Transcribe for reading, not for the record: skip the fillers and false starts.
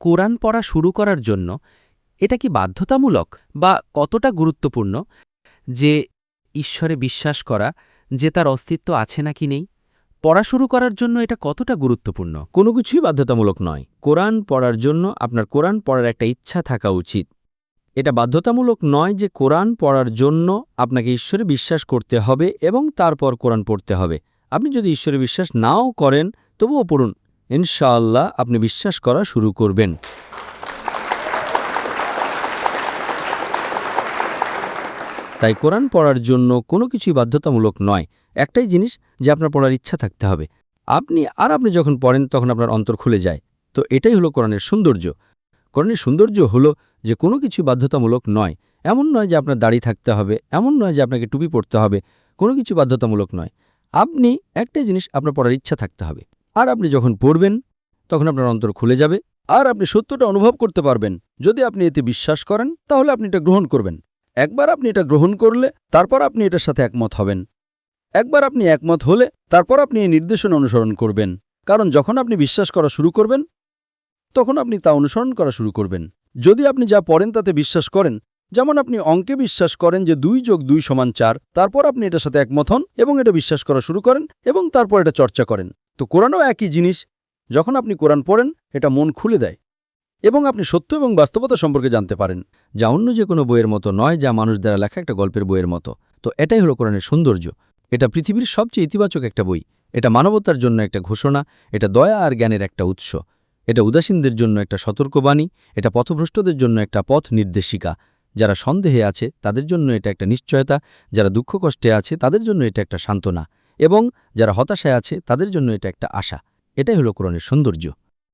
কোরআন পড়া শুরু করার জন্য এটা কি বাধ্যতামূলক বা কতটা গুরুত্বপূর্ণ যে ঈশ্বরে বিশ্বাস করা যে তার অস্তিত্ব আছে নাকি নেই? পড়া শুরু করার জন্য এটা কতটা গুরুত্বপূর্ণ? কোনো কিছুই বাধ্যতামূলক নয়। কোরআন পড়ার জন্য আপনার কোরআন পড়ার একটা ইচ্ছা থাকা উচিত। এটা বাধ্যতামূলক নয় যে কোরআন পড়ার জন্য আপনাকে ঈশ্বরে বিশ্বাস করতে হবে এবং তারপর কোরআন পড়তে হবে। আপনি যদি ঈশ্বরে বিশ্বাস নাও করেন তবুও পড়ুন, ইনশাআল্লাহ আপনি বিশ্বাস করা শুরু করবেন। তাই কোরআন পড়ার জন্য কোনো কিছুই বাধ্যতামূলক নয়। একটাই জিনিস যে আপনার পড়ার ইচ্ছা থাকতে হবে। আপনি যখন পড়েন তখন আপনার অন্তর খুলে যায়। তো এটাই হলো কোরআনের সৌন্দর্য। কোরআনের সৌন্দর্য হলো যে কোনো কিছু বাধ্যতামূলক নয়। এমন নয় যে আপনার দাড়ি থাকতে হবে, এমন নয় যে আপনাকে টুপি পরতে হবে, কোনো কিছু বাধ্যতামূলক নয়। একটাই জিনিস আপনার পড়ার ইচ্ছা থাকতে হবে। আর আপনি যখন পড়বেন তখন আপনার অন্তর খুলে যাবে আর আপনি সত্যটা অনুভব করতে পারবেন। যদি আপনি এতে বিশ্বাস করেন তাহলে আপনি এটা গ্রহণ করবেন। একবার আপনি এটা গ্রহণ করলে তারপর আপনি এটার সাথে একমত হবেন। একবার আপনি একমত হলে তারপর আপনি এই নির্দেশনা অনুসরণ করবেন। কারণ যখন আপনি বিশ্বাস করা শুরু করবেন তখন আপনি তা অনুসরণ করা শুরু করবেন। যদি আপনি যা পড়েন তাতে বিশ্বাস করেন, যেমন আপনি অঙ্কে বিশ্বাস করেন যে 2+2=4, তারপর আপনি এটার সাথে একমত হন এবং এটা বিশ্বাস করা শুরু করেন এবং তারপর এটা চর্চা করেন। তো কোরআনও একই জিনিস। যখন আপনি কোরআন পড়েন এটা মন খুলে দেয় এবং আপনি সত্য এবং বাস্তবতা সম্পর্কে জানতে পারেন, যা অন্য যে কোনো বইয়ের মতো নয়, যা মানুষ দ্বারা লেখা একটা গল্পের বইয়ের মতো। তো এটাই হলো কোরআনের সৌন্দর্য। এটা পৃথিবীর সবচেয়ে ইতিবাচক একটা বই। এটা মানবতার জন্য একটা ঘোষণা, এটা দয়া আর জ্ঞানের একটা উৎস। এটা উদাসীনদের জন্য একটা সতর্কবাণী, এটা পথভ্রষ্টদের জন্য একটা পথ নির্দেশিকা। যারা সন্দেহে আছে তাদের জন্য এটা একটা নিশ্চয়তা, যারা দুঃখ কষ্টে আছে তাদের জন্য এটা একটা সান্ত্বনা, এবং যারা হতাশায় আছে তাদের জন্য এটা একটা আশা। এটাই হলো কোরআনের সৌন্দর্য।